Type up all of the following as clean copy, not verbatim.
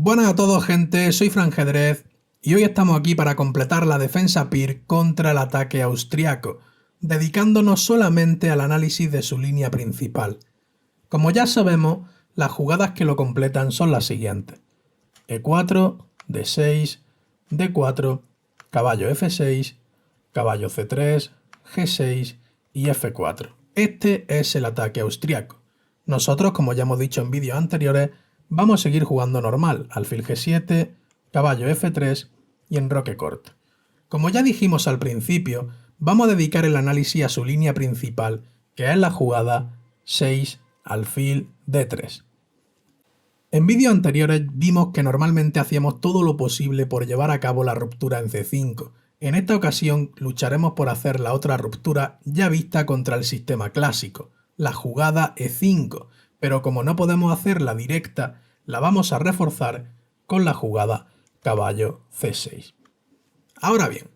Buenas a todos, gente, soy Franjedrez y hoy estamos aquí para completar la defensa Pir contra el ataque austriaco, dedicándonos solamente al análisis de su línea principal. Como ya sabemos, las jugadas que lo completan son las siguientes: E4, D6, D4, caballo F6, caballo C3, G6 y F4. Este es el ataque austriaco. Nosotros, como ya hemos dicho en vídeos anteriores, vamos a seguir jugando normal, alfil G7, caballo F3 y enroque corto. Como ya dijimos al principio, vamos a dedicar el análisis a su línea principal, que es la jugada 6, alfil D3. En vídeos anteriores vimos que normalmente hacíamos todo lo posible por llevar a cabo la ruptura en C5. En esta ocasión lucharemos por hacer la otra ruptura ya vista contra el sistema clásico, la jugada E5, pero como no podemos hacerla directa, la vamos a reforzar con la jugada caballo C6. Ahora bien,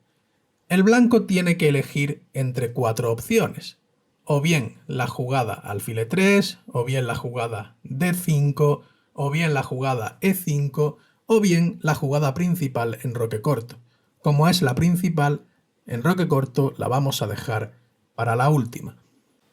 el blanco tiene que elegir entre cuatro opciones, o bien la jugada alfil E3, o bien la jugada D5, o bien la jugada E5, o bien la jugada principal enroque corto. Como es la principal, enroque corto la vamos a dejar para la última.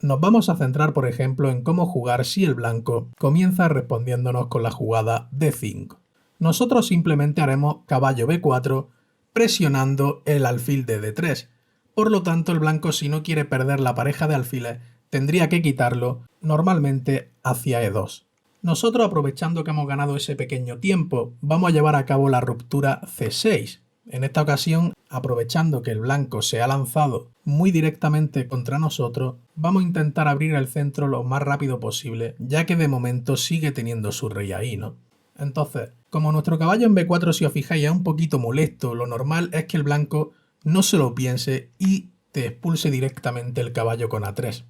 Nos vamos a centrar, por ejemplo, en cómo jugar si el blanco comienza respondiéndonos con la jugada D5. Nosotros simplemente haremos caballo B4 presionando el alfil de D3. Por lo tanto, el blanco, si no quiere perder la pareja de alfiles, tendría que quitarlo normalmente hacia E2. Nosotros, aprovechando que hemos ganado ese pequeño tiempo, vamos a llevar a cabo la ruptura C6. En esta ocasión, aprovechando que el blanco se ha lanzado muy directamente contra nosotros, vamos a intentar abrir el centro lo más rápido posible, ya que de momento sigue teniendo su rey ahí, ¿no? Entonces, como nuestro caballo en B4, si os fijáis, es un poquito molesto, lo normal es que el blanco no se lo piense y te expulse directamente el caballo con A3.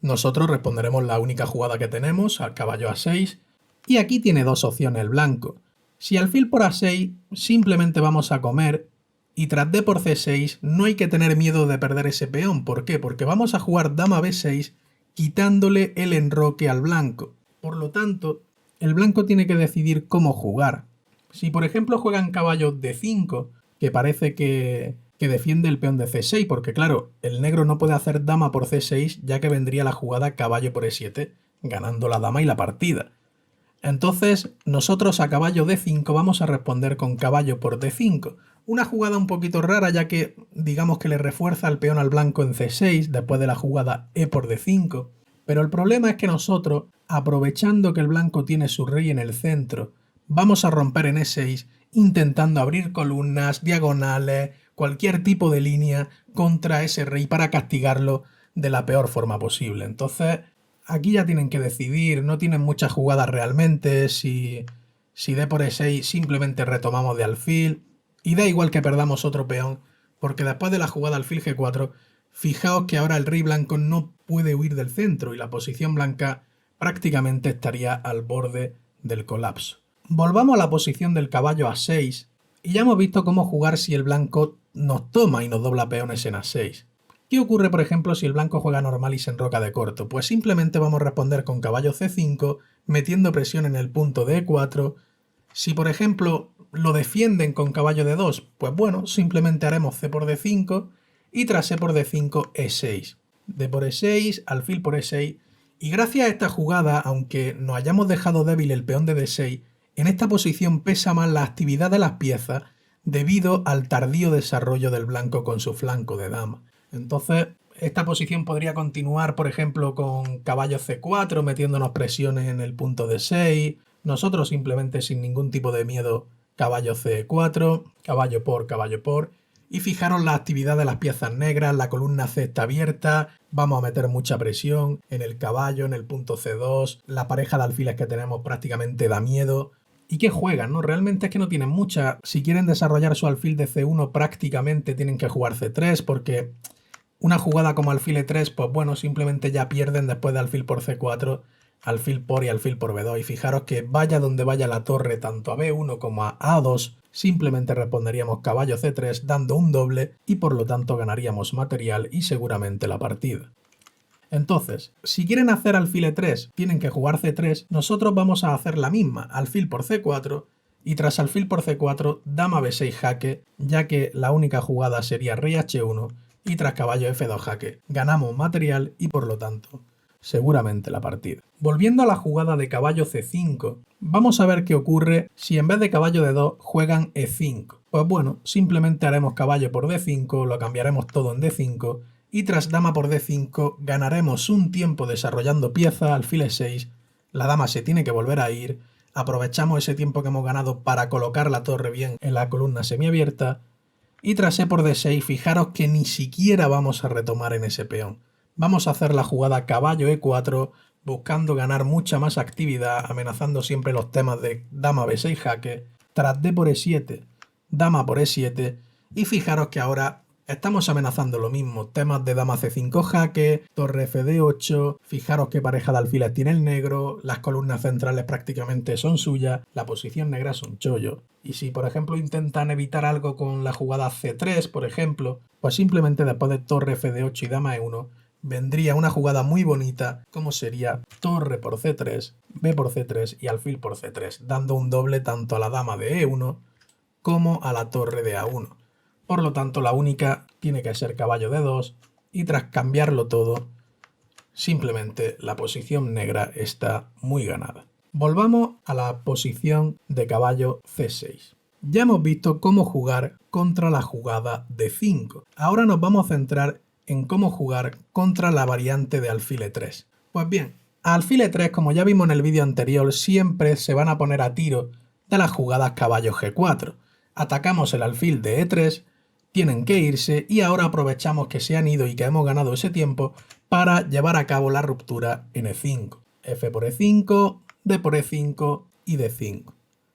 Nosotros responderemos la única jugada que tenemos, al caballo A6, y aquí tiene dos opciones el blanco. Si alfil por A6, simplemente vamos a comer, y tras D por C6 no hay que tener miedo de perder ese peón. ¿Por qué? Porque vamos a jugar dama B6 quitándole el enroque al blanco. Por lo tanto, el blanco tiene que decidir cómo jugar. Si por ejemplo juegan caballo D5, que parece que defiende el peón de C6, porque claro, el negro no puede hacer dama por C6, ya que vendría la jugada caballo por E7, ganando la dama y la partida. Entonces, nosotros a caballo D5 vamos a responder con caballo por D5. Una jugada un poquito rara, ya que digamos que le refuerza el peón al blanco en C6 después de la jugada E por D5. Pero el problema es que nosotros, aprovechando que el blanco tiene su rey en el centro, vamos a romper en E6 intentando abrir columnas, diagonales, cualquier tipo de línea contra ese rey para castigarlo de la peor forma posible. Entonces, aquí ya tienen que decidir, no tienen muchas jugadas realmente. Si D por E6 simplemente retomamos de alfil, y da igual que perdamos otro peón, porque después de la jugada alfil G4, fijaos que ahora el rey blanco no puede huir del centro y la posición blanca prácticamente estaría al borde del colapso. Volvamos a la posición del caballo A6 y ya hemos visto cómo jugar si el blanco nos toma y nos dobla peones en A6. ¿Qué ocurre, por ejemplo, si el blanco juega normal y se enroca de corto? Pues simplemente vamos a responder con caballo C5, metiendo presión en el punto de E4. Si, por ejemplo, lo defienden con caballo D2, pues bueno, simplemente haremos C por D5 y tras E por D5, E6. D por E6, alfil por E6. Y gracias a esta jugada, aunque nos hayamos dejado débil el peón de D6, en esta posición pesa más la actividad de las piezas debido al tardío desarrollo del blanco con su flanco de dama. Entonces, esta posición podría continuar, por ejemplo, con caballo C4, metiéndonos presiones en el punto D6. Nosotros simplemente, sin ningún tipo de miedo, caballo C4, caballo por. Y fijaros la actividad de las piezas negras, la columna C está abierta, vamos a meter mucha presión en el caballo, en el punto C2, la pareja de alfiles que tenemos prácticamente da miedo. ¿Y qué juegan? ¿No? Realmente es que no tienen mucha. Si quieren desarrollar su alfil de C1 prácticamente tienen que jugar C3 porque una jugada como alfil E3, pues bueno, simplemente ya pierden después de alfil por C4, alfil por y alfil por B2. Y fijaros que vaya donde vaya la torre, tanto a B1 como a A2, simplemente responderíamos caballo C3 dando un doble y por lo tanto ganaríamos material y seguramente la partida. Entonces, si quieren hacer alfil E3, tienen que jugar C3, nosotros vamos a hacer la misma, alfil por C4, y tras alfil por c4, dama b6 jaque, ya que la única jugada sería rey h1 y tras caballo f2 jaque. Ganamos material y por lo tanto, seguramente la partida. Volviendo a la jugada de caballo c5, vamos a ver qué ocurre si en vez de caballo d2 juegan e5. Pues bueno, simplemente haremos caballo por d5, lo cambiaremos todo en d5 y tras dama por d5 ganaremos un tiempo desarrollando pieza, alfil e6, la dama se tiene que volver a ir, aprovechamos ese tiempo que hemos ganado para colocar la torre bien en la columna semiabierta y tras e por d6 fijaros que ni siquiera vamos a retomar en ese peón. Vamos a hacer la jugada caballo e4 buscando ganar mucha más actividad, amenazando siempre los temas de dama b6 jaque, tras d por e7, dama por e7 y fijaros que ahora estamos amenazando lo mismo, temas de dama c5 jaque, torre fd8, fijaros qué pareja de alfiles tiene el negro, las columnas centrales prácticamente son suyas, la posición negra es un chollo. Y si por ejemplo intentan evitar algo con la jugada c3, por ejemplo, pues simplemente después de torre fd8 y dama e1, vendría una jugada muy bonita como sería torre por c3, b por c3 y alfil por c3, dando un doble tanto a la dama de e1 como a la torre de a1. Por lo tanto, la única tiene que ser caballo d2 y tras cambiarlo todo, simplemente la posición negra está muy ganada. Volvamos a la posición de caballo c6. Ya hemos visto cómo jugar contra la jugada de 5. Ahora nos vamos a centrar en cómo jugar contra la variante de alfil e3. Pues bien, a alfil e3, como ya vimos en el vídeo anterior, siempre se van a poner a tiro de las jugadas caballo g4. Atacamos el alfil de e3, tienen que irse y ahora aprovechamos que se han ido y que hemos ganado ese tiempo para llevar a cabo la ruptura en e5. F por e5, d por e5 y d5.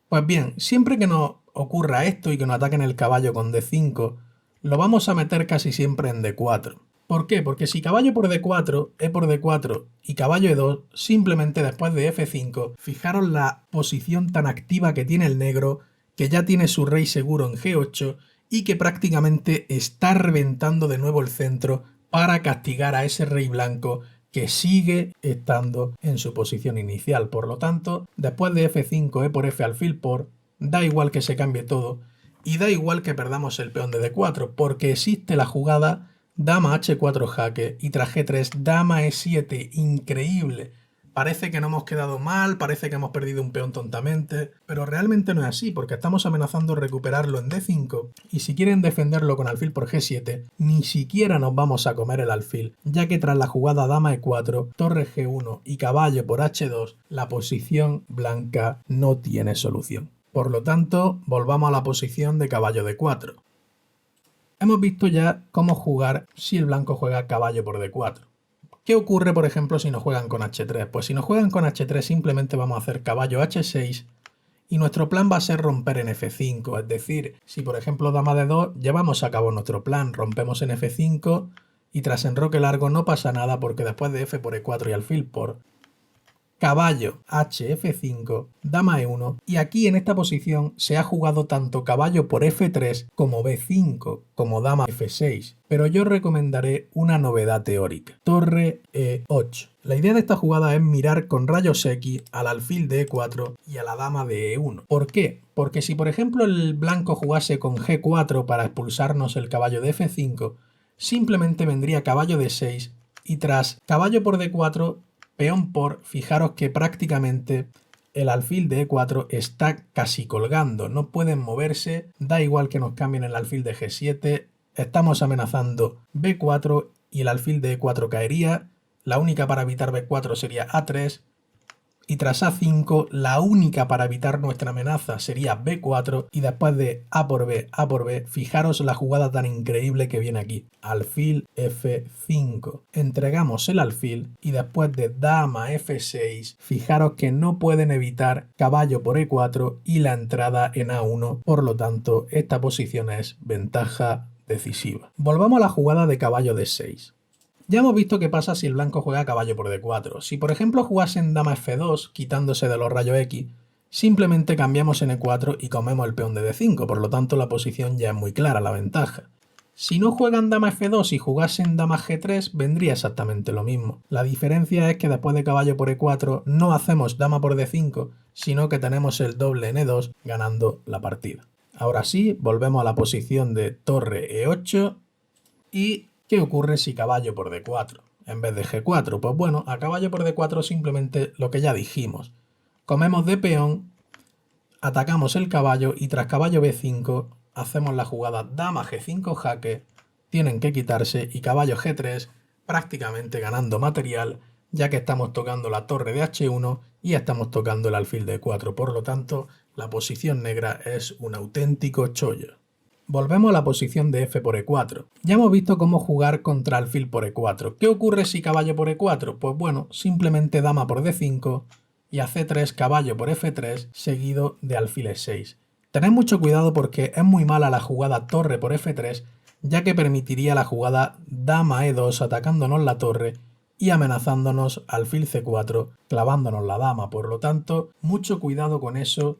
Pues bien, siempre que nos ocurra esto y que nos ataquen el caballo con d5, lo vamos a meter casi siempre en d4. ¿Por qué? Porque si caballo por d4, e por d4 y caballo e2, simplemente después de f5, fijaros la posición tan activa que tiene el negro, que ya tiene su rey seguro en g8 y que prácticamente está reventando de nuevo el centro para castigar a ese rey blanco que sigue estando en su posición inicial. Por lo tanto, después de f5, e por f alfil por, da igual que se cambie todo y da igual que perdamos el peón de d4 porque existe la jugada dama h4 jaque y tras g3 dama e7, increíble. Parece que no hemos quedado mal, parece que hemos perdido un peón tontamente, pero realmente no es así porque estamos amenazando recuperarlo en d5 y si quieren defenderlo con alfil por g7, ni siquiera nos vamos a comer el alfil, ya que tras la jugada dama e4, torre g1 y caballo por h2, la posición blanca no tiene solución. Por lo tanto, volvamos a la posición de caballo d4. Hemos visto ya cómo jugar si el blanco juega caballo por d4. ¿Qué ocurre, por ejemplo, si nos juegan con h3? Pues si nos juegan con h3 simplemente vamos a hacer caballo h6 y nuestro plan va a ser romper en f5. Es decir, si por ejemplo dama d2, llevamos a cabo nuestro plan, rompemos en f5 y tras enroque largo no pasa nada porque después de f por e4 y alfil por caballo h f5, dama e1 y aquí en esta posición se ha jugado tanto caballo por f3 como b5 como dama f6, pero yo recomendaré una novedad teórica, torre e8. La idea de esta jugada es mirar con rayos X al alfil de e4 y a la dama de e1. ¿Por qué? Porque si por ejemplo el blanco jugase con g4 para expulsarnos el caballo de f5, simplemente vendría caballo de 6 y tras caballo por d4 peón por, fijaros que prácticamente el alfil de e4 está casi colgando, no pueden moverse, da igual que nos cambien el alfil de g7, estamos amenazando b4 y el alfil de e4 caería, la única para evitar b4 sería a3 y tras a5 la única para evitar nuestra amenaza sería b4 y después de a por b, fijaros la jugada tan increíble que viene aquí, alfil f5, entregamos el alfil y después de dama f6, fijaros que no pueden evitar caballo por e4 y la entrada en a1, por lo tanto esta posición es ventaja decisiva. Volvamos a la jugada de caballo d6. Ya hemos visto qué pasa si el blanco juega caballo por d4. Si por ejemplo jugasen dama f2, quitándose de los rayos X, simplemente cambiamos en e4 y comemos el peón de d5, por lo tanto la posición ya es muy clara, la ventaja. Si no juegan dama F2 y jugasen dama G3, vendría exactamente lo mismo. La diferencia es que después de caballo por E4 no hacemos dama por D5, sino que tenemos el doble en E2 ganando la partida. Ahora sí, volvemos a la posición de torre E8. ¿Y qué ocurre si caballo por D4 en vez de G4? Pues bueno, a caballo por D4 simplemente lo que ya dijimos. Comemos de peón, atacamos el caballo y tras caballo B5 hacemos la jugada dama G5 jaque, tienen que quitarse y caballo G3 prácticamente ganando material, ya que estamos tocando la torre de H1 y estamos tocando el alfil de E4. Por lo tanto, la posición negra es un auténtico chollo. Volvemos a la posición de F por E4. Ya hemos visto cómo jugar contra alfil por E4. ¿Qué ocurre si caballo por E4? Pues bueno, simplemente dama por D5 y a C3 caballo por F3 seguido de alfil E6. Tened mucho cuidado porque es muy mala la jugada torre por F3, ya que permitiría la jugada dama E2 atacándonos la torre y amenazándonos alfil C4 clavándonos la dama. Por lo tanto, mucho cuidado con eso.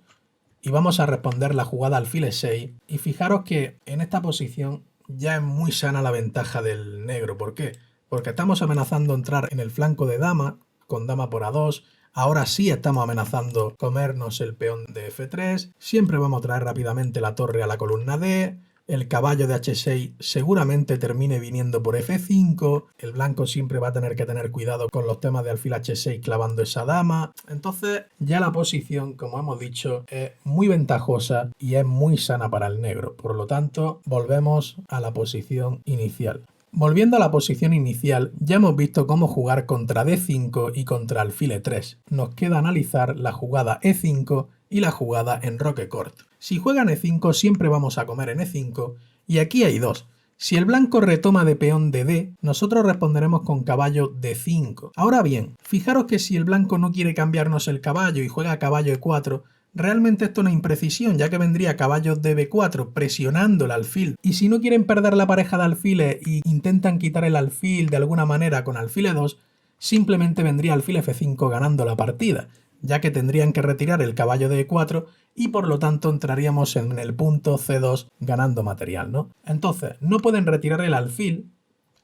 Y vamos a responder la jugada alfil E6 y fijaros que en esta posición ya es muy sana la ventaja del negro. ¿Por qué? Porque estamos amenazando entrar en el flanco de dama con dama por A2, ahora sí estamos amenazando comernos el peón de F3, siempre vamos a traer rápidamente la torre a la columna D, el caballo de H6 seguramente termine viniendo por F5, el blanco siempre va a tener que tener cuidado con los temas de alfil H6 clavando esa dama. Entonces ya la posición, como hemos dicho, es muy ventajosa y es muy sana para el negro. Por lo tanto, volvemos a la posición inicial. Volviendo a la posición inicial, ya hemos visto cómo jugar contra D5 y contra alfil E3. Nos queda analizar la jugada E5 y la jugada en roque corto. Si juegan E5 siempre vamos a comer en E5 y aquí hay dos. Si el blanco retoma de peón de D, nosotros responderemos con caballo D5. Ahora bien, fijaros que si el blanco no quiere cambiarnos el caballo y juega caballo E4, realmente esto es una imprecisión, ya que vendría caballo de B4 presionando el alfil. Y si no quieren perder la pareja de alfiles e intentan quitar el alfil de alguna manera con alfil E2, simplemente vendría alfil F5 ganando la partida, ya que tendrían que retirar el caballo de E4 y por lo tanto entraríamos en el punto C2 ganando material, ¿no? Entonces, no pueden retirar el alfil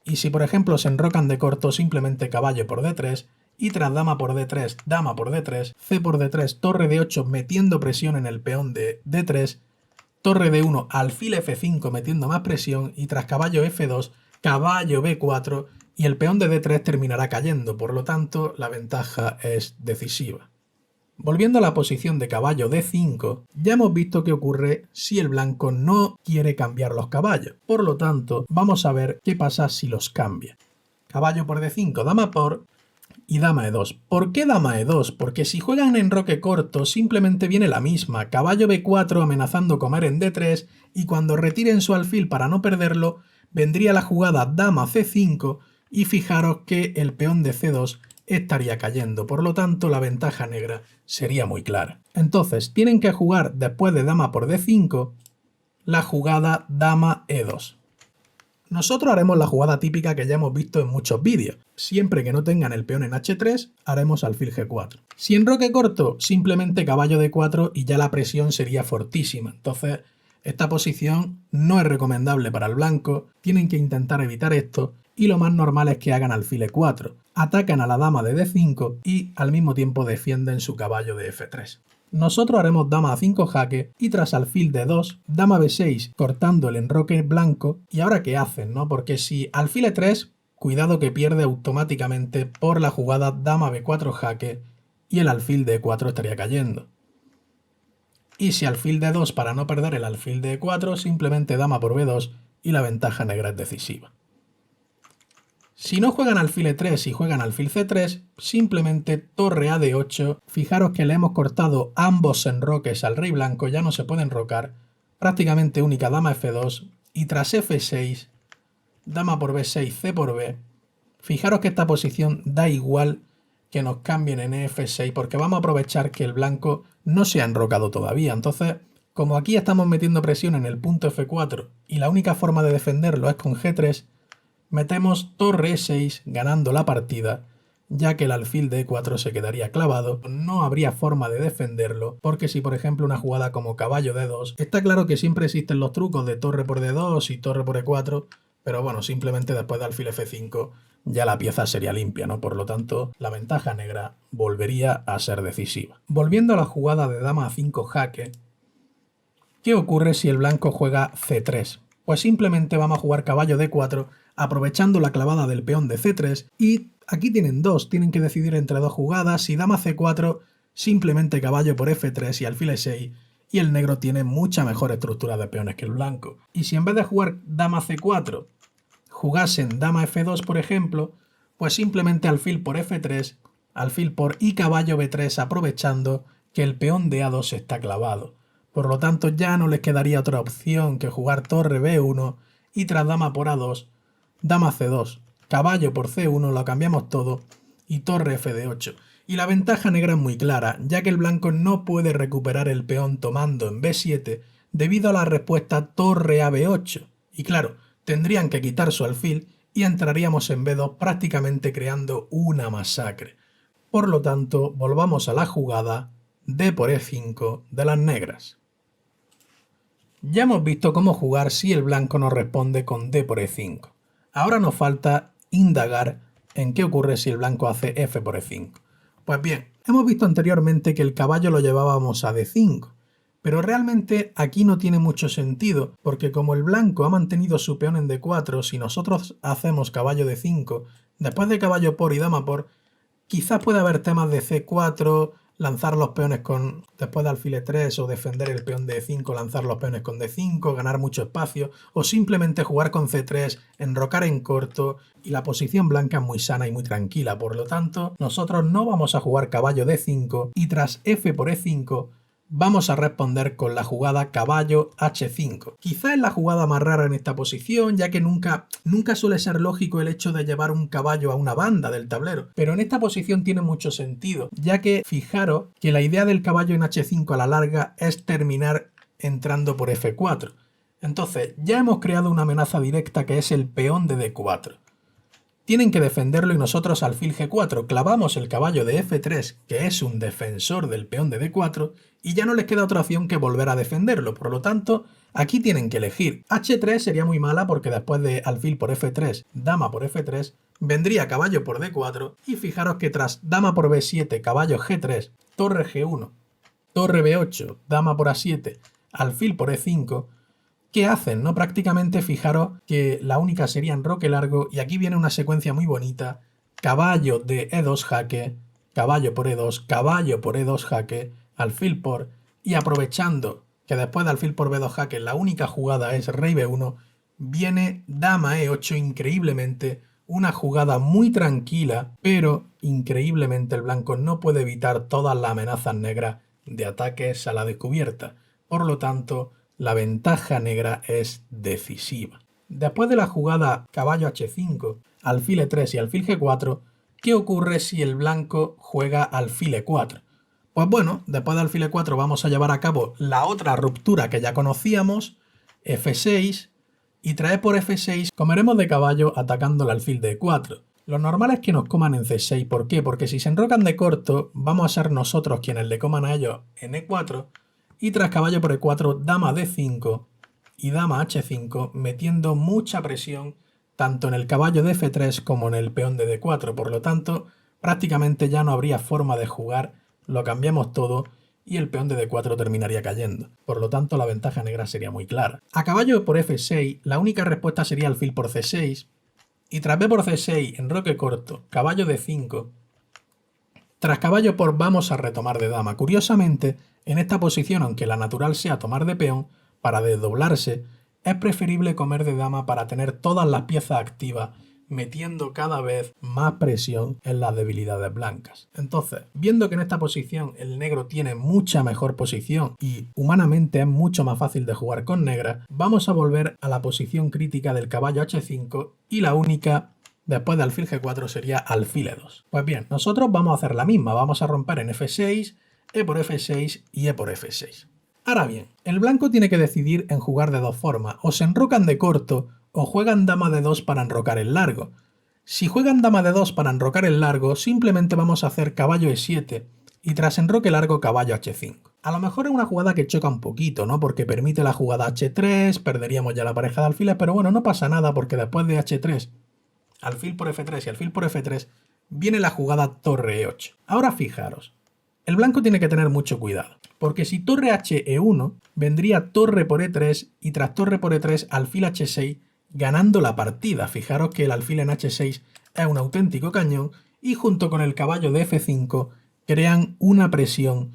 y si por ejemplo se enrocan de corto, simplemente caballo por D3 y tras dama por D3, dama por D3, C por D3, torre D8 metiendo presión en el peón de D3, torre D1, alfil F5 metiendo más presión y tras caballo F2, caballo B4 y el peón de D3 terminará cayendo, por lo tanto la ventaja es decisiva. Volviendo a la posición de caballo D5, ya hemos visto qué ocurre si el blanco no quiere cambiar los caballos. Por lo tanto, vamos a ver qué pasa si los cambia. Caballo por D5, dama por y dama E2. ¿Por qué dama E2? Porque si juegan en roque corto simplemente viene la misma. Caballo B4 amenazando comer en D3 y cuando retiren su alfil para no perderlo, vendría la jugada dama C5 y fijaros que el peón de C2 estaría cayendo, por lo tanto la ventaja negra sería muy clara. Entonces tienen que jugar después de dama por D5 la jugada dama E2. Nosotros haremos la jugada típica que ya hemos visto en muchos vídeos. Siempre que no tengan el peón en H3, haremos alfil G4. Si en roque corto, simplemente caballo D4 y ya la presión sería fortísima. Entonces, esta posición no es recomendable para el blanco, tienen que intentar evitar esto y lo más normal es que hagan alfil E4. Atacan a la dama de D5 y al mismo tiempo defienden su caballo de F3. Nosotros haremos dama A5 jaque y tras alfil D2, dama B6 cortando el enroque blanco. ¿Y ahora qué hacen, no? Porque si alfil E3, cuidado que pierde automáticamente por la jugada dama B4 jaque y el alfil de E4 estaría cayendo. Y si alfil D2 para no perder el alfil de E4, simplemente dama por B2 y la ventaja negra es decisiva. Si no juegan alfil E3 y juegan alfil C3, simplemente torre a D8. Fijaros que le hemos cortado ambos enroques al rey blanco, ya no se puede enrocar. Prácticamente única dama F2 y tras F6, dama por B6, C por B. Fijaros que esta posición da igual que nos cambien en F6 porque vamos a aprovechar que el blanco no se ha enrocado todavía. Entonces, como aquí estamos metiendo presión en el punto F4 y la única forma de defenderlo es con G3, metemos torre E6 ganando la partida ya que el alfil de E4 se quedaría clavado, no habría forma de defenderlo, porque si por ejemplo una jugada como caballo D2, está claro que siempre existen los trucos de torre por D2 y torre por E4, pero bueno, simplemente después de alfil F5 ya la pieza sería limpia, ¿no? Por lo tanto, la ventaja negra volvería a ser decisiva. Volviendo a la jugada de dama A5 jaque, ¿qué ocurre si el blanco juega C3? Pues simplemente vamos a jugar caballo D4 aprovechando la clavada del peón de C3 y aquí tienen tienen que decidir entre dos jugadas. Si dama C4, simplemente caballo por F3 y alfil E6 y el negro tiene mucha mejor estructura de peones que el blanco. Y si en vez de jugar dama C4 jugasen dama F2 por ejemplo, pues simplemente alfil por F3, alfil por y caballo B3 aprovechando que el peón de A2 está clavado. Por lo tanto ya no les quedaría otra opción que jugar torre B1 y tras dama por A2, dama C2, caballo por C1 lo cambiamos todo y torre F8. Y la ventaja negra es muy clara, ya que el blanco no puede recuperar el peón tomando en B7 debido a la respuesta torre a B8. Y claro, tendrían que quitar su alfil y entraríamos en B2 prácticamente creando una masacre. Por lo tanto, volvamos a la jugada D por E5 de las negras. Ya hemos visto cómo jugar si el blanco nos responde con D por E5. Ahora nos falta indagar en qué ocurre si el blanco hace F por E5. Pues bien, hemos visto anteriormente que el caballo lo llevábamos a D5, pero realmente aquí no tiene mucho sentido, porque como el blanco ha mantenido su peón en D4, si nosotros hacemos caballo D5, después de caballo por y dama por, quizás pueda haber temas de C4, lanzar los peones después de alfil E3 o defender el peón de E5, lanzar los peones con D5, ganar mucho espacio, o simplemente jugar con C3, enrocar en corto, y la posición blanca es muy sana y muy tranquila. Por lo tanto, nosotros no vamos a jugar caballo D5 y tras F por E5 vamos a responder con la jugada caballo H5. Quizá es la jugada más rara en esta posición, ya que nunca suele ser lógico el hecho de llevar un caballo a una banda del tablero, pero en esta posición tiene mucho sentido, ya que fijaros que la idea del caballo en H5 a la larga es terminar entrando por F4. Entonces, ya hemos creado una amenaza directa que es el peón de D4. Tienen que defenderlo y nosotros alfil G4 clavamos el caballo de F3, que es un defensor del peón de D4, y ya no les queda otra opción que volver a defenderlo. Por lo tanto, aquí tienen que elegir. H3 sería muy mala porque después de alfil por F3, dama por F3, vendría caballo por D4, y fijaros que tras dama por B7, caballo G3, torre G1, torre B8, dama por A7, alfil por E5, ¿qué hacen? ¿No? Prácticamente fijaros que la única sería enroque largo y aquí viene una secuencia muy bonita. Caballo de E2 jaque, caballo por E2, caballo por E2 jaque, alfil por, y aprovechando que después de alfil por B2 jaque la única jugada es rey B1, viene dama E8 increíblemente, una jugada muy tranquila, pero increíblemente el blanco no puede evitar todas las amenazas negras de ataques a la descubierta. Por lo tanto, la ventaja negra es decisiva. Después de la jugada caballo H5, alfil E3 y alfil G4, ¿qué ocurre si el blanco juega alfil E4? Pues bueno, después de alfil E4 vamos a llevar a cabo la otra ruptura que ya conocíamos, F6, y tras E por F6 comeremos de caballo atacando el alfil de E4. Lo normal es que nos coman en C6, ¿por qué? Porque si se enrocan de corto, vamos a ser nosotros quienes le coman a ellos en E4, y tras caballo por E4, dama D5 y dama H5, metiendo mucha presión tanto en el caballo de F3 como en el peón de D4. Por lo tanto, prácticamente ya no habría forma de jugar, lo cambiamos todo y el peón de D4 terminaría cayendo. Por lo tanto, la ventaja negra sería muy clara. A caballo por F6, la única respuesta sería alfil por C6, y tras B por C6, enroque corto, caballo D5, tras caballo por vamos a retomar de dama. Curiosamente, en esta posición, aunque la natural sea tomar de peón, para desdoblarse, es preferible comer de dama para tener todas las piezas activas, metiendo cada vez más presión en las debilidades blancas. Entonces, viendo que en esta posición el negro tiene mucha mejor posición y humanamente es mucho más fácil de jugar con negra, vamos a volver a la posición crítica del caballo H5 y la única después de alfil G4 sería alfil E2. Pues bien, nosotros vamos a hacer la misma, vamos a romper en F6, E por F6 y E por F6. Ahora bien, el blanco tiene que decidir en jugar de dos formas, o se enrocan de corto o juegan dama de 2 para enrocar en largo. Si juegan dama de 2 para enrocar el largo, simplemente vamos a hacer caballo e7 y tras enroque largo caballo h5. A lo mejor es una jugada que choca un poquito, ¿no? Porque permite la jugada h3, perderíamos ya la pareja de alfiles, pero bueno, no pasa nada porque después de h3, alfil por f3 y alfil por f3, viene la jugada torre e8. Ahora fijaros, el blanco tiene que tener mucho cuidado, porque si torre h e1, vendría torre por e3 y tras torre por e3 alfil h6 ganando la partida. Fijaros que el alfil en h6 es un auténtico cañón y junto con el caballo de f5 crean una presión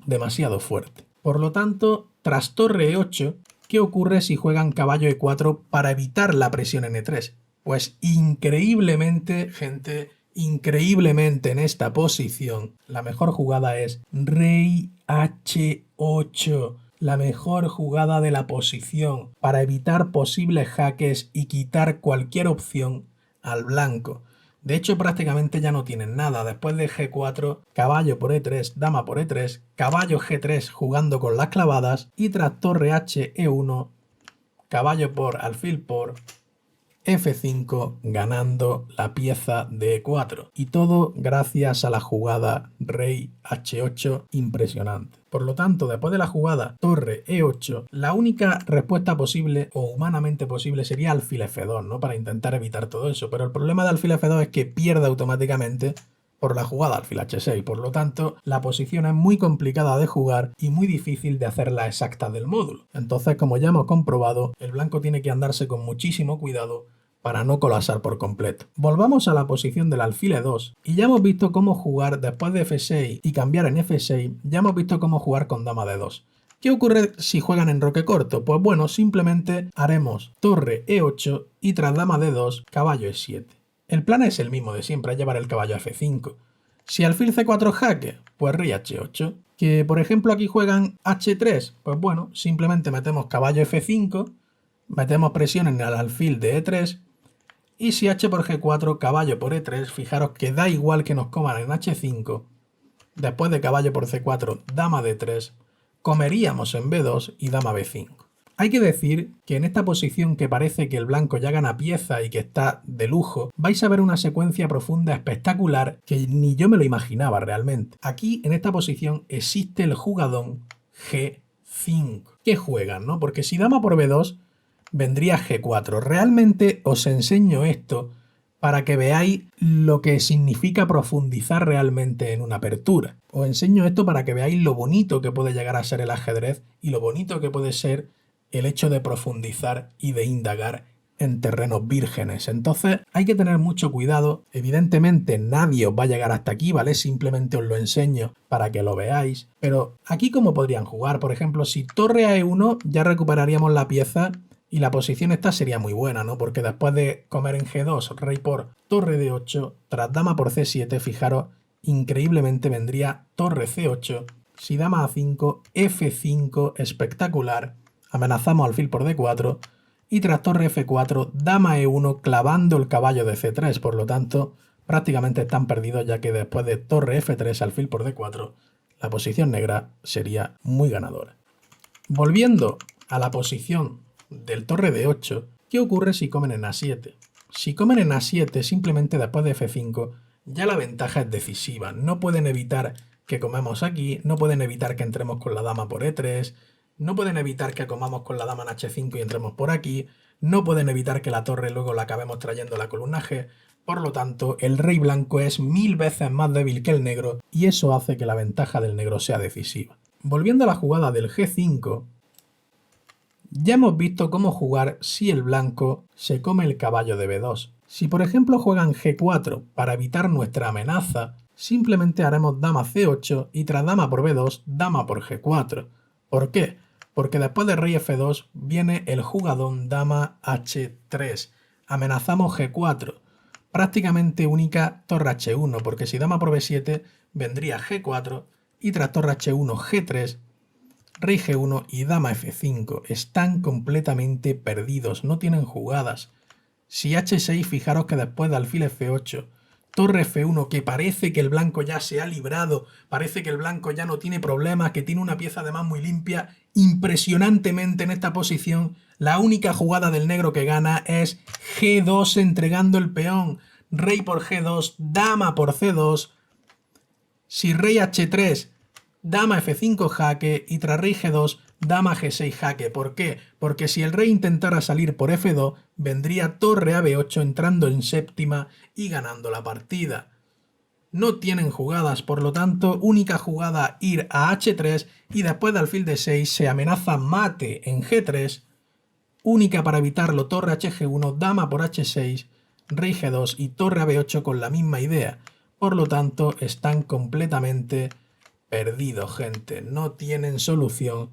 demasiado fuerte. Por lo tanto, tras torre e8, ¿qué ocurre si juegan caballo e4 para evitar la presión en e3? Pues increíblemente, gente, increíblemente en esta posición, la mejor jugada es rey h8. La mejor jugada de la posición para evitar posibles jaques y quitar cualquier opción al blanco. De hecho, prácticamente ya no tienen nada. Después de g4, caballo por e3, dama por e3, caballo g3 jugando con las clavadas y tras torre h e1, caballo por alfil por f5 ganando la pieza de e4 y todo gracias a la jugada rey h8 impresionante. Por lo tanto, después de la jugada torre e8, la única respuesta posible o humanamente posible sería alfil f2, ¿no? Para intentar evitar todo eso, pero el problema de alfil f2 es que pierde automáticamente por la jugada alfil h6, por lo tanto la posición es muy complicada de jugar y muy difícil de hacer la exacta del módulo. Entonces, como ya hemos comprobado, el blanco tiene que andarse con muchísimo cuidado para no colapsar por completo. Volvamos a la posición del alfil e2 y ya hemos visto cómo jugar después de f6 y cambiar en f6, ya hemos visto cómo jugar con dama de 2. ¿Qué ocurre si juegan en enroque corto? Pues bueno, simplemente haremos torre e8 y tras dama de 2, caballo e7. El plan es el mismo de siempre, es llevar el caballo a f5. Si alfil c4 jaque, pues rey h8. Que por ejemplo aquí juegan h3, pues bueno, simplemente metemos caballo f5, metemos presión en el alfil de e3, y si h por g4, caballo por e3, fijaros que da igual que nos coman en h5, después de caballo por c4, dama d3, comeríamos en b2 y dama b5. Hay que decir que en esta posición que parece que el blanco ya gana pieza y que está de lujo, vais a ver una secuencia profunda espectacular que ni yo me lo imaginaba realmente. Aquí, en esta posición, existe el jugadón g5. ¿Qué juegan, no? Porque si dama por b2, vendría g4. Realmente os enseño esto para que veáis lo que significa profundizar realmente en una apertura. Os enseño esto para que veáis lo bonito que puede llegar a ser el ajedrez y lo bonito que puede ser el hecho de profundizar y de indagar en terrenos vírgenes. Entonces hay que tener mucho cuidado. Evidentemente nadie os va a llegar hasta aquí, ¿vale? Simplemente os lo enseño para que lo veáis. Pero aquí ¿cómo podrían jugar? Por ejemplo, si torre a e1 ya recuperaríamos la pieza y la posición esta sería muy buena, ¿no? Porque después de comer en g2, rey por torre d8, tras dama por c7, fijaros, increíblemente vendría torre c8, si dama a5, f5, espectacular, amenazamos alfil por d4 y tras torre f4, dama e1 clavando el caballo de c3, por lo tanto prácticamente están perdidos ya que después de torre f3, alfil por d4, la posición negra sería muy ganadora. Volviendo a la posición del torre de 8, ¿qué ocurre si comen en a7? Si comen en a7, simplemente después de f5, ya la ventaja es decisiva. No pueden evitar que comamos aquí, no pueden evitar que entremos con la dama por e3, no pueden evitar que comamos con la dama en h5 y entremos por aquí, no pueden evitar que la torre luego la acabemos trayendo a la columna G. Por lo tanto, el rey blanco es 1000 veces más débil que el negro y eso hace que la ventaja del negro sea decisiva. Volviendo a la jugada del g5, ya hemos visto cómo jugar si el blanco se come el caballo de b2. Si por ejemplo juegan g4 para evitar nuestra amenaza, simplemente haremos dama c8 y tras dama por b2, dama por g4. ¿Por qué? Porque después de rey f2 viene el jugadón dama h3. Amenazamos g4. Prácticamente única torre h1, porque si dama por b7 vendría g4 y tras torre h1 g3, rey g1 y dama f5. Están completamente perdidos, no tienen jugadas. Si h6, fijaros que después de alfil f8, torre f1, que parece que el blanco ya se ha librado, parece que el blanco ya no tiene problemas, que tiene una pieza además muy limpia, impresionantemente en esta posición, la única jugada del negro que gana es g2 entregando el peón. rey por G2, dama por C2. Si rey H3, dama F5 jaque y tras rey G2, dama G6 jaque. ¿Por qué? Porque si el rey intentara salir por F2, vendría torre a B8 entrando en séptima y ganando la partida. No tienen jugadas, por lo tanto, única jugada ir a H3 y después de alfil D6 se amenaza mate en G3. Única para evitarlo torre HG1, dama por H6, rey G2 y torre a B8 con la misma idea. Por lo tanto, están completamente perdidos, gente. No tienen solución.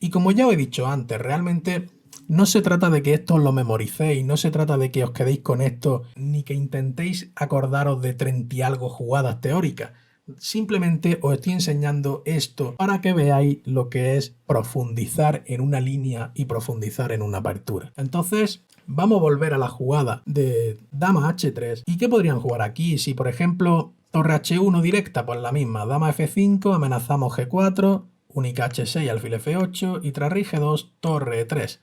Y como ya os he dicho antes, realmente no se trata de que esto os lo memoricéis, no se trata de que os quedéis con esto, ni que intentéis acordaros de 30 y algo jugadas teóricas. Simplemente os estoy enseñando esto para que veáis lo que es profundizar en una línea y profundizar en una apertura. Entonces, vamos a volver a la jugada de dama H3. ¿Y qué podrían jugar aquí? Si, por ejemplo, torre H1 directa, pues la misma. Dama F5, amenazamos G4, única H6, alfil F8 y tras rey G2, torre E3.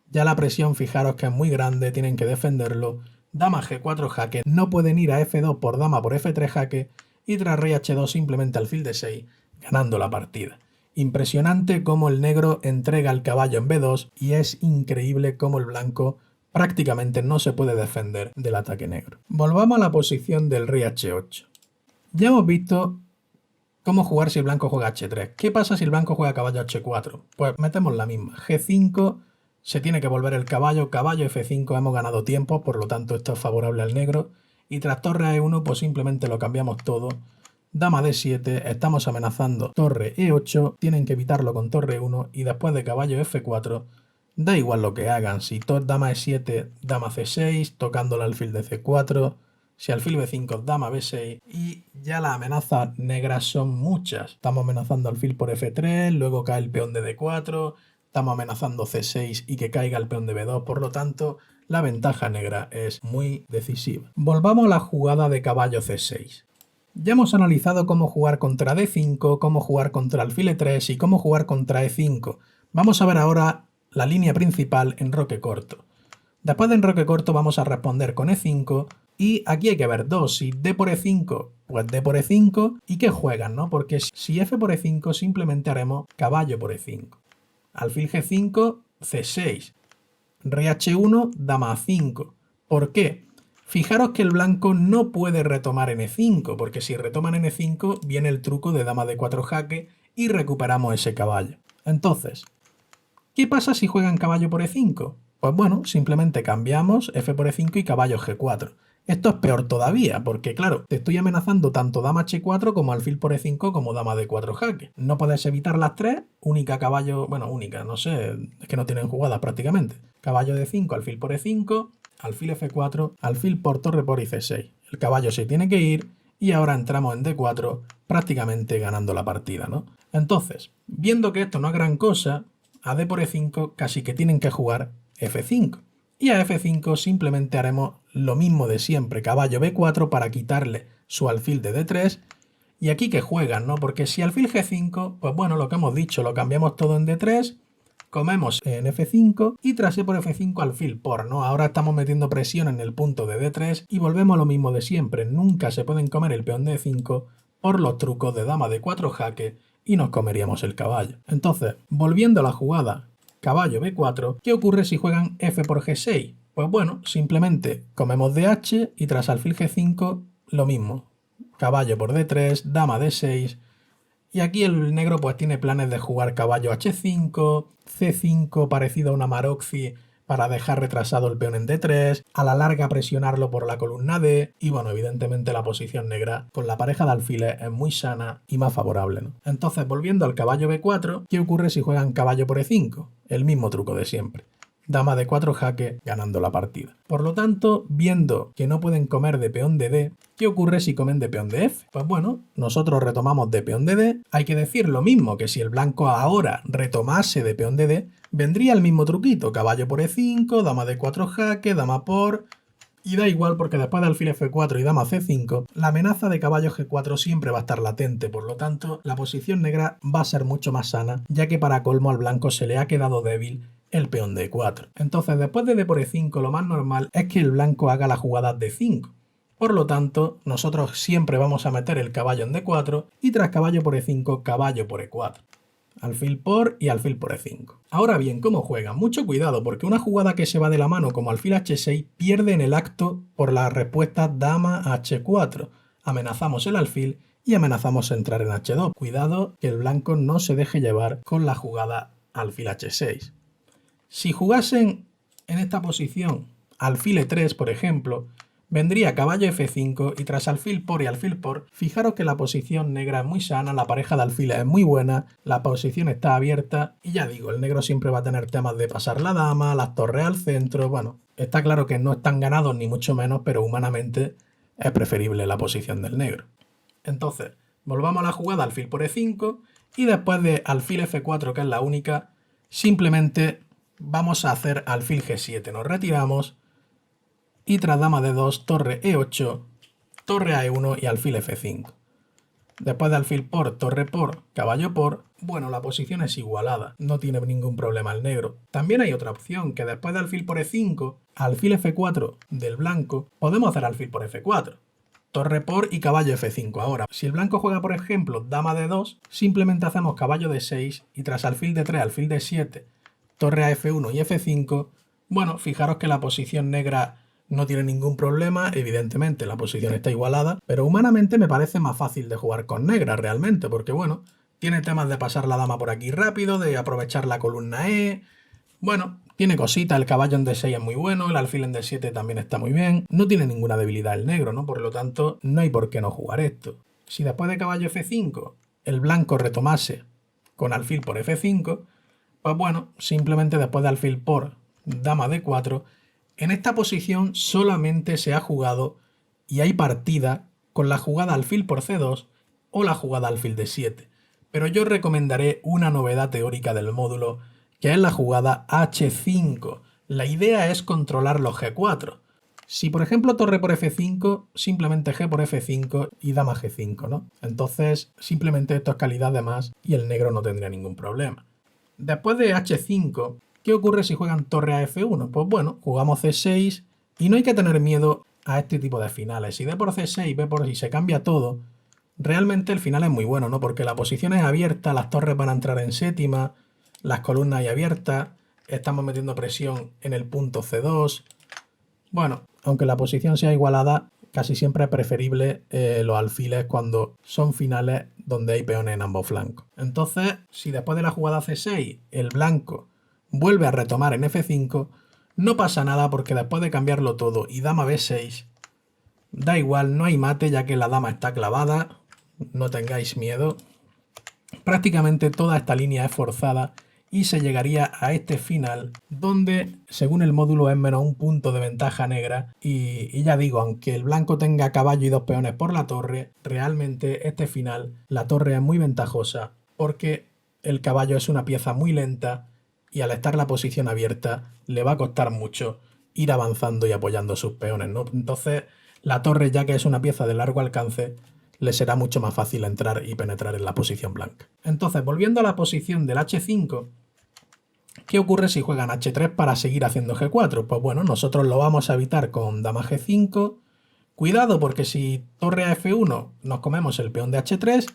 Ya la presión, fijaros que es muy grande, tienen que defenderlo. Dama G4 jaque, no pueden ir a F2 por dama por F3 jaque y tras rey H2 simplemente alfil D6, ganando la partida. Impresionante cómo el negro entrega el caballo en B2 y es increíble cómo el blanco prácticamente no se puede defender del ataque negro. Volvamos a la posición del rey H8. Ya hemos visto cómo jugar si el blanco juega H3. ¿Qué pasa si el blanco juega caballo H4? Pues metemos la misma. G5, se tiene que volver el caballo, caballo F5, hemos ganado tiempo, por lo tanto esto es favorable al negro. Y tras torre E1 pues simplemente lo cambiamos todo. Dama D7, estamos amenazando torre E8, tienen que evitarlo con torre E1 y después de caballo F4, da igual lo que hagan, si dama E7, dama C6, tocando el alfil de C4, si alfil B5, dama B6 y ya las amenazas negras son muchas. Estamos amenazando alfil por F3, luego cae el peón de D4, estamos amenazando C6 y que caiga el peón de B2, por lo tanto la ventaja negra es muy decisiva. Volvamos a la jugada de caballo C6. Ya hemos analizado cómo jugar contra D5, cómo jugar contra alfil E3 y cómo jugar contra E5. Vamos a ver ahora la línea principal en roque corto. Después de enroque corto vamos a responder con E5 y aquí hay que ver dos. Si D por E5, pues D por E5 y que juegan, ¿no? Porque si F por E5 simplemente haremos caballo por E5. Alfil G5, C6. Rey H1, dama A5. ¿Por qué? Fijaros que el blanco no puede retomar en E5, porque si retoman en E5 viene el truco de dama D4 jaque y recuperamos ese caballo. Entonces, ¿qué pasa si juegan caballo por E5? Pues bueno, simplemente cambiamos F por E5 y caballo G4. Esto es peor todavía, porque claro, te estoy amenazando tanto dama H4 como alfil por E5 como dama D4 jaque. No puedes evitar las tres, única caballo, bueno, única, no sé, es que no tienen jugadas prácticamente. Caballo D5, alfil por E5, alfil F4, alfil por torre por I6. El caballo se tiene que ir y ahora entramos en D4 prácticamente ganando la partida, ¿no? Entonces, viendo que esto no es gran cosa, a D por E5 casi que tienen que jugar F5. Y a F5 simplemente haremos lo mismo de siempre, caballo B4 para quitarle su alfil de D3. Y aquí que juegan, ¿no? Porque si alfil G5, pues bueno, lo que hemos dicho, lo cambiamos todo en D3, comemos en F5 y tras E por F5 alfil por, ¿no? Ahora estamos metiendo presión en el punto de D3 y volvemos a lo mismo de siempre. Nunca se pueden comer el peón de E5 por los trucos de dama D4 jaque y nos comeríamos el caballo. Entonces, volviendo a la jugada caballo B4, ¿qué ocurre si juegan F por G6? Pues bueno, simplemente comemos DH y tras alfil G5 lo mismo. Caballo por D3, dama D6 y aquí el negro pues tiene planes de jugar caballo H5, C5 parecido a una Maroczy para dejar retrasado el peón en D3, a la larga presionarlo por la columna D y bueno, evidentemente la posición negra con la pareja de alfiles es muy sana y más favorable, ¿no? Entonces, volviendo al caballo B4, ¿qué ocurre si juegan caballo por E5? El mismo truco de siempre. Dama D4 jaque ganando la partida. Por lo tanto, viendo que no pueden comer de peón de D, ¿qué ocurre si comen de peón de F? Pues bueno, nosotros retomamos de peón de D. Hay que decir lo mismo que si el blanco ahora retomase de peón de D, vendría el mismo truquito. Caballo por E5, dama D4 jaque, dama por... Y da igual porque después de alfil F4 y dama C5, la amenaza de caballo G4 siempre va a estar latente, por lo tanto, la posición negra va a ser mucho más sana, ya que para colmo al blanco se le ha quedado débil el peón D4. Entonces, después de D por E5, lo más normal es que el blanco haga la jugada D5. Por lo tanto, nosotros siempre vamos a meter el caballo en D4 y tras caballo por E5, caballo por E4. Alfil por y alfil por E5. Ahora bien, ¿cómo juega? Mucho cuidado, porque una jugada que se va de la mano como alfil H6 pierde en el acto por la respuesta dama H4. Amenazamos el alfil y amenazamos entrar en H2. Cuidado que el blanco no se deje llevar con la jugada alfil H6. Si jugasen en esta posición alfil E3, por ejemplo, vendría caballo F5 y tras alfil por y alfil por, fijaros que la posición negra es muy sana, la pareja de alfiles es muy buena, la posición está abierta y ya digo, el negro siempre va a tener temas de pasar la dama, las torres al centro, bueno, está claro que no están ganados ni mucho menos, pero humanamente es preferible la posición del negro. Entonces, volvamos a la jugada alfil por E5 y después de alfil F4, que es la única, simplemente vamos a hacer alfil G7, nos retiramos y tras dama D2, torre E8, torre a E1 y alfil F5. Después de alfil por, torre por, caballo por, bueno, la posición es igualada, no tiene ningún problema el negro. También hay otra opción, que después de alfil por E5, alfil F4 del blanco, podemos hacer alfil por F4. Torre por y caballo F5 ahora. Si el blanco juega, por ejemplo, dama D2, simplemente hacemos caballo D6 y tras alfil D3, alfil D7, torre a F1 y F5, bueno, fijaros que la posición negra no tiene ningún problema, evidentemente la posición está igualada, pero humanamente me parece más fácil de jugar con negra realmente, porque bueno, tiene temas de pasar la dama por aquí rápido, de aprovechar la columna E, bueno, tiene cositas, el caballo en D6 es muy bueno, el alfil en D7 también está muy bien, no tiene ninguna debilidad el negro, ¿no? Por lo tanto, no hay por qué no jugar esto. Si después de caballo F5 el blanco retomase con alfil por F5, pues bueno, simplemente después de alfil por dama D4, en esta posición solamente se ha jugado y hay partida con la jugada alfil por C2 o la jugada alfil D7. Pero yo recomendaré una novedad teórica del módulo, que es la jugada H5. La idea es controlar los G4. Si por ejemplo torre por F5, simplemente G por F5 y dama G5, ¿no? Entonces simplemente esto es calidad de más y el negro no tendría ningún problema. Después de H5, ¿qué ocurre si juegan torre a F1? Pues bueno, jugamos C6 y no hay que tener miedo a este tipo de finales. Si D por C6, B por si se cambia todo, realmente el final es muy bueno, ¿no? Porque la posición es abierta, las torres van a entrar en séptima, las columnas hay abiertas, estamos metiendo presión en el punto C2. Bueno, aunque la posición sea igualada, casi siempre es preferible los alfiles cuando son finales donde hay peones en ambos flancos. Entonces, si después de la jugada C6 el blanco vuelve a retomar en F5, no pasa nada porque después de cambiarlo todo y dama B6, da igual, no hay mate ya que la dama está clavada, no tengáis miedo. Prácticamente toda esta línea es forzada y se llegaría a este final donde, según el módulo, es menos un punto de ventaja negra y ya digo, aunque el blanco tenga caballo y dos peones por la torre, realmente este final, la torre es muy ventajosa porque el caballo es una pieza muy lenta y al estar la posición abierta le va a costar mucho ir avanzando y apoyando sus peones, ¿no? Entonces la torre, ya que es una pieza de largo alcance, le será mucho más fácil entrar y penetrar en la posición blanca. Entonces, volviendo a la posición del H5, ¿qué ocurre si juegan H3 para seguir haciendo G4? Pues bueno, nosotros lo vamos a evitar con dama G5. Cuidado, porque si torre a F1 nos comemos el peón de H3,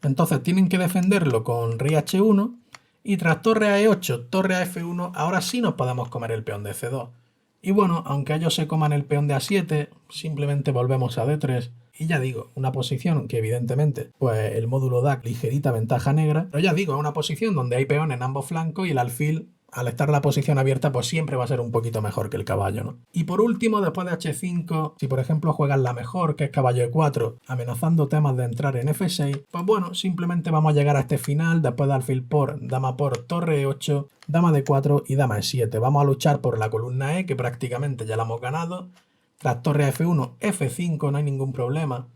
entonces tienen que defenderlo con rey H1 y tras torre a E8, torre a F1, ahora sí nos podemos comer el peón de C2. Y bueno, aunque ellos se coman el peón de A7, simplemente volvemos a D3. Y ya digo, una posición que evidentemente pues el módulo da ligerita ventaja negra, pero ya digo, es una posición donde hay peón en ambos flancos y el alfil, al estar la posición abierta, pues siempre va a ser un poquito mejor que el caballo, ¿no? Y por último, después de H5, si por ejemplo juegan la mejor, que es caballo E4, amenazando temas de entrar en F6, pues bueno, simplemente vamos a llegar a este final, después de alfil por, dama por, torre E8, dama D4 y dama E7. Vamos a luchar por la columna E, que prácticamente ya la hemos ganado. Tras torre a F1, F5, no hay ningún problema.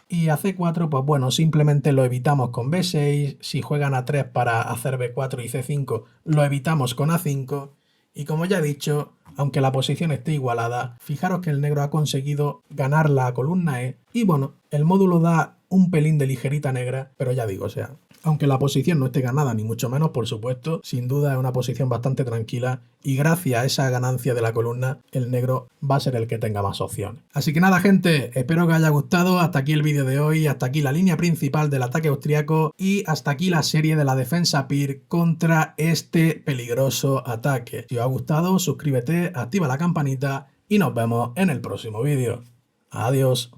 Y a C4, pues bueno, simplemente lo evitamos con B6. Si juegan A3 para hacer B4 y C5, lo evitamos con A5. Y como ya he dicho, aunque la posición esté igualada, fijaros que el negro ha conseguido ganar la columna E. Y bueno, el módulo da un pelín de ligerita negra, pero ya digo, o sea, aunque la posición no esté ganada ni mucho menos, por supuesto, sin duda es una posición bastante tranquila y gracias a esa ganancia de la columna, el negro va a ser el que tenga más opciones. Así que nada, gente, espero que os haya gustado. Hasta aquí el vídeo de hoy, hasta aquí la línea principal del ataque austriaco y hasta aquí la serie de la defensa PIR contra este peligroso ataque. Si os ha gustado, suscríbete, activa la campanita y nos vemos en el próximo vídeo. Adiós.